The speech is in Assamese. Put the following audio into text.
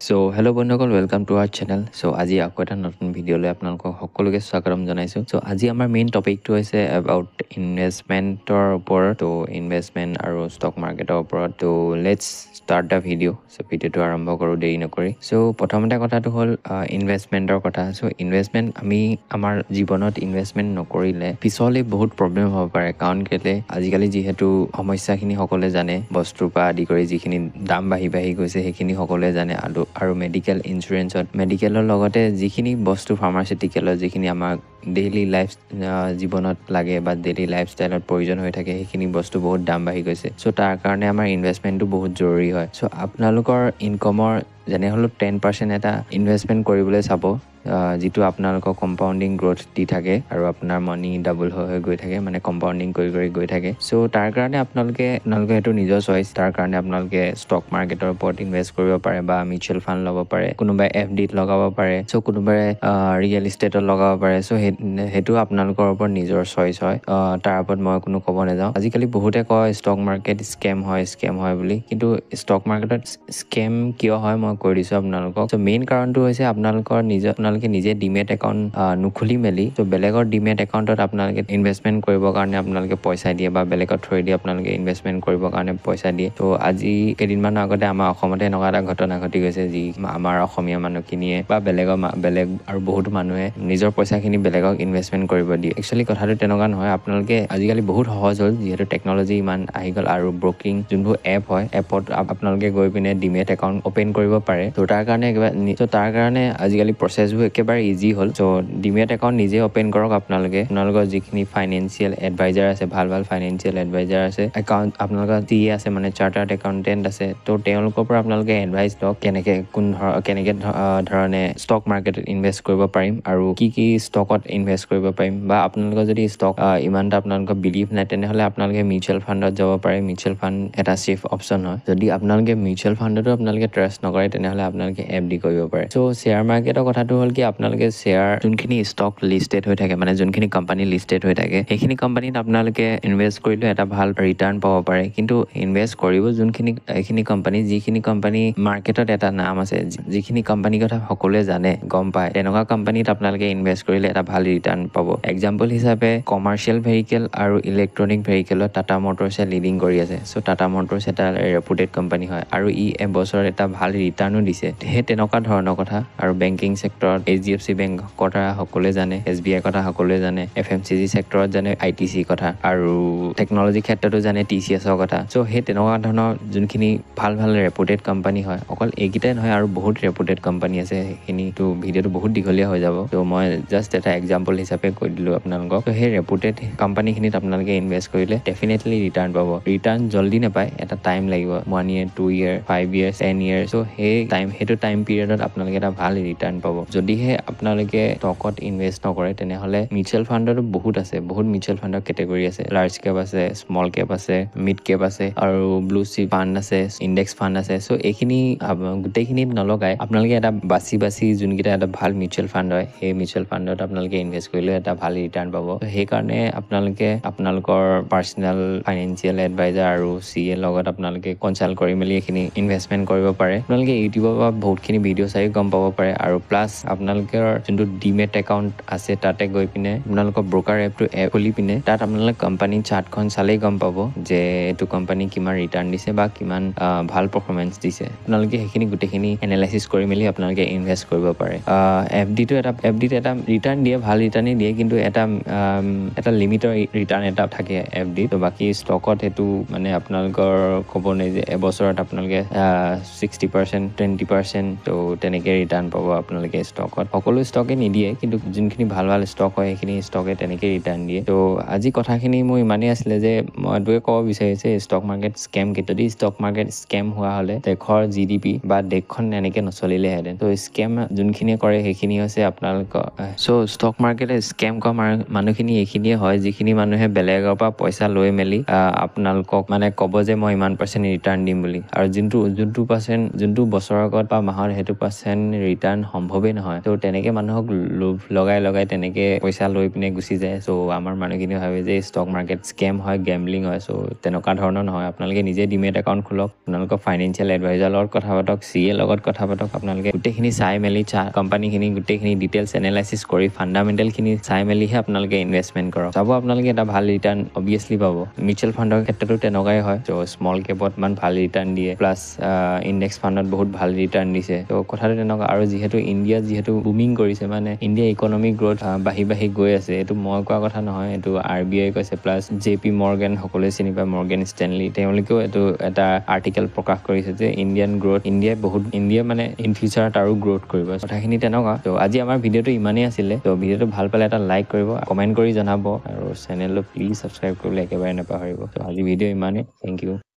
সো হেল্ল' বন্ধুসকল ৱেলকাম টু আৱাৰ চেনেল। চ' আজি আকৌ এটা নতুন ভিডিঅ'লৈ আপোনালোকক সকলোকে স্বাগতম জনাইছোঁ। চ' আজি আমাৰ মেইন টপিকটো হৈছে এবাউট ইনভেষ্টমেণ্টৰ ওপৰত, ত' ইনভেষ্টমেণ্ট আৰু ষ্টক মাৰ্কেটৰ ওপৰত। ত' লেটছ ষ্টাৰ্ট দ্য ভিডিঅ'। চ' ভিডিঅ'টো আৰম্ভ কৰোঁ দেৰি নকৰি। চ' প্ৰথমতে কথাটো হ'ল ইনভেষ্টমেণ্টৰ কথা। চ' ইনভেষ্টমেণ্ট আমি আমাৰ জীৱনত ইনভেষ্টমেণ্ট নকৰিলে পিছলৈ বহুত প্ৰব্লেম হ'ব পাৰে, কাৰণ কেলৈ আজিকালি যিহেতু সমস্যাখিনি সকলোৱে জানে, বস্তুৰ পৰা আদি কৰি যিখিনি দাম বাঢ়ি গৈছে সেইখিনি সকলোৱে জানে। আৰু মেডিকেল ইঞ্চুৰেঞ্চত মেডিকেলৰ লগতে যিখিনি বস্তু ফাৰ্মাচিউটিকেলৰ যিখিনি আমাক ডেইলি লাইফ জীৱনত লাগে বা ডেইলি লাইফষ্টাইলত প্ৰয়োজন হৈ থাকে, সেইখিনি বস্তু বহুত দাম বাঢ়ি গৈছে। চ' তাৰ কাৰণে আমাৰ ইনভেষ্টমেণ্টটো বহুত জৰুৰী হয়। চ' আপোনালোকৰ ইনকমৰ যেনে হ'লেও 10% এটা ইনভেষ্টমেণ্ট কৰিবলৈ চাব, যিটো আপোনালোকৰ কম্পাউণ্ডিং গ্ৰ'থ দি থাকে আৰু আপোনাৰ মানি ডাবল হৈ গৈ থাকে, মানে কম্পাউণ্ডিং কৰি গৈ থাকে। চ' তাৰ কাৰণে আপোনালোকে সেইটো নিজৰ চইচ। তাৰ কাৰণে আপোনালোকে ষ্টক মাৰ্কেটৰ ওপৰত ইনভেষ্ট কৰিব পাৰে বা মিউচুৱেল ফাণ্ড ল'ব পাৰে, কোনোবাই FDত লগাব পাৰে, চ' কোনোবাই ৰিয়েল ইষ্টেটত লগাব পাৰে। চ' সেইটো আপোনালোকৰ ওপৰত নিজৰ চইচ হয়। তাৰ ওপৰত মই কোনো ক'ব নাযাওঁ। আজিকালি বহুতে কয় ষ্টক মাৰ্কেট স্কেম হয় বুলি, কিন্তু ষ্টক মাৰ্কেটত স্কেম কিয় হয় মই কৈ দিছোঁ আপোনালোকক। চ' মেইন কাৰণটো হৈছে আপোনালোকে নিজে ডিমেট একাউণ্ট নুখুলি মেলি, ত' বেলেগৰ ডিমেট একাউণ্টত আপোনালোকে ইনভেষ্টমেণ্ট কৰিবৰ কাৰণে আপোনালোকে পইচা দিয়ে, বা বেলেগৰ থ্ৰুৱেদি দি আপোনালোকে ইনভেষ্টমেণ্ট কৰিবৰ কাৰণে পইচা দিয়ে। ত' আজি কেইদিনমানৰ আগতে আমাৰ অসমতে এনেকুৱা এটা ঘটনা ঘটি গৈছে, যি আমাৰ অসমীয়া মানুহখিনিয়ে বা বেলেগ আৰু বহুতো মানুহে নিজৰ পইচাখিনি বেলেগক ইনভেষ্টমেণ্ট কৰিব দিয়ে। একচুৱেলি কথাটো তেনেকুৱা নহয়। আপোনালোকে আজিকালি বহুত সহজ হ'ল, যিহেতু টেকন'লজি ইমান আহি গ'ল, আৰু ব্ৰকিং যোনবোৰ এপ হয়, এপত আপোনালোকে গৈ পিনে ডিমেট একাউণ্ট অ'পেন কৰিব পাৰে। ত' তাৰ কাৰণে আজিকালি প্ৰচেছবোৰ একেবাৰে ইজি হ'ল। চ' ডিমেট একাউণ্ট নিজে অ'পেন কৰক। আপোনালোকৰ যিখিনি ফাইনেন্সিয়েল এডভাইজাৰ আছে, ভাল ফাইনেন্সিয়েল এডভাইজাৰ আছে, আপোনালোকৰ CA আছে, মানে চাৰ্টাৰ্ড একাউণ্টেণ্ট আছে, ত' তেওঁলোকৰ পৰা আপোনালোকে এডভাইচ লওক, কেনেকে ধৰণে ষ্টক মাৰ্কেটত ইনভেষ্ট কৰিব পাৰিম আৰু কি ষ্টকত ইনভেষ্ট কৰিব পাৰিম। বা আপোনালোকৰ যদি ষ্টক ইমান এটা আপোনালোকৰ বিলিভ নাই, তেনেহ'লে আপোনালোকে মিউচুৱেল ফাণ্ডত যাব পাৰে। মিউচুৱেল ফাণ্ড এটা ছেফ অপশ্যন হয়। যদি আপোনালোকে মিউচুৱেল ফাণ্ডতো আপোনালোকে ট্ৰাষ্ট নকৰে, তেনেহ'লে আপোনালোকে FD কৰিব পাৰে। চ' শ্বেয়াৰ মাৰ্কেটৰ কথাটো হ'ল কি, আপোনালোকে শ্বেয়াৰ যোনখিনি ষ্টক লিষ্টেড হৈ থাকে, মানে যোনখিনি কোম্পানী লিষ্টেড হৈ থাকে, সেইখিনি কোম্পানীত আপোনালোকে ইনভেষ্ট কৰিলেও এটা ভাল ৰিটাৰ্ণ পাব পাৰে। কিন্তু ইনভেষ্ট কৰিব এইখিনি কোম্পানী, যিখিনি কোম্পানী মাৰ্কেটত এটা নাম আছে, যিখিনি কোম্পানীৰ কথা সকলোৱে জানে, গম পায়, তেনেকুৱা কোম্পানীত আপোনালোকে ইনভেষ্ট কৰিলে এটা ভাল ৰিটাৰ্ণ পাব। এক্সাম্পল হিচাপে কমাৰ্চিয়েল ভেহিকেল আৰু ইলেক্ট্ৰনিক ভেহিকেলত টাটা মটৰ্ছে লিডিং কৰি আছে। চ' টাটা মটৰ্ছ এটা ৰেপুটেড কোম্পানী হয়, আৰু এবছৰত এটা ভাল ৰিটাৰ্ণো দিছে। সেই তেনেকুৱা ধৰণৰ কথা। আৰু বেংকিং ছেক্টৰত HDFC বেংকৰ কথা সকলোৱে জানে, SBI কথা সকলোৱে জানে, FMCG ছেক্টৰত জানে ITC কথা, আৰু টেকন'লজি ক্ষেত্ৰতো জানে TCSৰ কথা। চ' সেই তেনেকুৱা ধৰণৰ যোনখিনি ভাল ৰেপুটেড কোম্পানী হয়, অকল এইকেইটাই নহয়, আৰু বহুত ৰেপুটেড কোম্পানী আছে। সেইখিনিতো ভিডিঅ'টো বহুত দীঘলীয়া হৈ যাব, ত' মই জাষ্ট এটা এক্সাম্পল হিচাপে কৈ দিলোঁ আপোনালোকক। ত' সেই ৰেপুটেড কোম্পানীখিনিত আপোনালোকে ইনভেষ্ট কৰিলে ডেফিনেটলি ৰিটাৰ্ণ পাব। ৰিটাৰ্ণ জল্দি নাপায়, এটা টাইম লাগিব, 1 year, 2 year, 5 years, 10 years। চ' সেইটো টাইম পিৰিয়ডত আপোনালোকে এটা ভাল ৰিটাৰ্ণ পাব। যদিহে আপোনালোকে ষ্টকত ইনভেষ্ট নকৰে, তেনেহ'লে মিউচুৱেল ফাণ্ডতো বহুত মিউচুৱেল ফাণ্ডৰ কেটেগৰী আছে। লাৰ্জ কেপ আছে, স্মল কেপ আছে, মিড কেপ আছে, আৰু ব্লু চিপ ফাণ্ড আছে, ইণ্ডেক্স ফাণ্ড আছে। চ' এইখিনি গোটেইখিনিত নলগাই আপোনালোকে এটা বাছি যোনকেইটা এটা ভাল মিউচুৱেল ফাণ্ড হয়, সেই মিউচুৱেল ফাণ্ডত আপোনালোকে ইনভেষ্ট কৰিলে এটা ভাল ৰিটাৰ্ণ পাব। সেইকাৰণে আপোনালোকে আপোনালোকৰ পাৰ্চনেল ফাইনেন্সিয়েল এডভাইজাৰ আৰু CA লগত আপোনালোকে কনচাল্ট কৰি মেলি এইখিনি ইনভেষ্টমেণ্ট কৰিব পাৰে। আপোনালোকে ইউটিউবৰ পৰা বহুতখিনি ভিডিঅ' চাই গম পাব পাৰে। আৰু প্লাছ আপোনালোকৰ যোনটো ডিমেট একাউণ্ট আছে, তাতে গৈ পিনে আপোনালোকৰ ব্ৰকাৰ এপ খুলি পিনে তাত আপোনালোকে কোম্পানী চাৰ্টখন চালেই গম পাব যে এইটো কোম্পানী কিমান ৰিটাৰ্ণ দিছে বা কিমান ভাল পাৰফৰ্মেঞ্চ দিছে। আপোনালোকে সেইখিনি গোটেইখিনি এনালাইচিছ কৰি মেলি আপোনালোকে ইনভেষ্ট কৰিব পাৰে। FDত এটা ৰিটাৰ্ণ দিয়ে, ভাল ৰিটাৰ্ণেই দিয়ে, কিন্তু এটা লিমিটৰ ৰিটাৰ্ণ এটা থাকে FDত। বাকী ষ্টকত সেইটো মানে আপোনালোকৰ ক'ব নোৱাৰি যে এবছৰত আপোনালোকে 60%, 20%, ত' তেনেকৈ ৰিটাৰ্ণ পাব আপোনালোকে ষ্টকত। সকলো ষ্টকে নিদিয়ে, কিন্তু যোনখিনি ভাল ষ্টক হয়, সেইখিনি ষ্টকে তেনেকৈ ৰিটাৰ্ণ দিয়ে। ত' আজি কথাখিনি মোৰ ইমানেই আছিলে যে মই এইটোৱে ক'ব বিচাৰিছোঁ, ষ্টক মাৰ্কেট স্কেম যদি ষ্টক মাৰ্কেট স্কেম হোৱা হ'লে দেশৰ GDP বা দেশখন এনেকৈ নচলিলেহেঁতেন। ত' স্কেম যোনখিনিয়ে কৰে সেইখিনি হৈছে আপোনালোকৰ। চ' ষ্টক মাৰ্কেটে স্কেম কৰা মানুহখিনি এইখিনিয়ে হয়, যিখিনি মানুহে বেলেগৰ পৰা পইচা লৈ মেলি আপোনালোকক মানে ক'ব যে মই ইমান % ৰিটাৰ্ণ দিম বুলি, আৰু যোনটো বছৰৰ আগত বা মাহত সেইটো % ৰিটাৰ্ণ সম্ভৱেই নহয়। নহয় তো তেনেকৈ মানুহক লোভ লগাই তেনেকৈ পইচা লৈ পিনে গুচি যায় চ' আমাৰ মানুহখিনি ভাবে যে ষ্টক মাৰ্কেট স্কেম হয় গেম্বলিং হয় চ' তেনেকুৱা ধৰণৰ নহয় আপোনালোকে নিজে ডিমেট একাউণ্ট খোলক আপোনালোকৰ ফাইনেন্সিয়েল এডভাইজাৰৰ লগত কথা পাতক CA লগত কথা পাতক আপোনালোকে গোটেইখিনি চাই মেলি কোম্পানীখিনি গোটেইখিনি ডিটেইলছ এনালাইচিছ কৰি ফাণ্ডামেণ্টেলখিনি চাই মেলিহে আপোনালোকে ইনভেষ্টমেণ্ট কৰক চাব আপোনালোকে এটা ভাল ৰিটাৰ্ণ অবভিয়াছলি পাব মিউচুৱেল ফাণ্ডৰ ক্ষেত্ৰতো তেনেকুৱাই হয় ত' স্মল কেপত ইমান ভাল ৰিটাৰ্ণ দিয়ে প্লাছ ইণ্ডেক্স ফাণ্ডত বহুত ভাল ৰিটাৰ্ণ দিছে ত' কথাটো তেনেকুৱা আৰু যিহেতু ইণ্ডিয়াত যিহেতু বুমিং কৰিছে মানে ইণ্ডিয়া ইকনমিক গ্ৰ'থ বাঢ়ি গৈ আছে এইটো মই কোৱা কথা নহয় এইটো RBI কৈছে প্লাছ JP মৰ্গেন সকলোৱে চিনি পায় মৰ্গেন ষ্টেনলি তেওঁলোকেও এইটো এটা আৰ্টিকেল প্ৰকাশ কৰিছে যে ইণ্ডিয়া মানে ইন ফিউচাৰত আৰু গ্ৰ'থ কৰিব কথাখিনি তেনেকুৱা ত' আজি আমাৰ ভিডিঅ'টো ইমানেই আছিলে ত' ভিডিঅ'টো ভাল পালে এটা লাইক কৰিব কমেণ্ট কৰি জনাব আৰু চেনেলটো প্লিজ ছাবস্ক্ৰাইব কৰিবলৈ একেবাৰে নাপাহৰিব ত' আজি ভিডিঅ' ইমানেই থেংক ইউ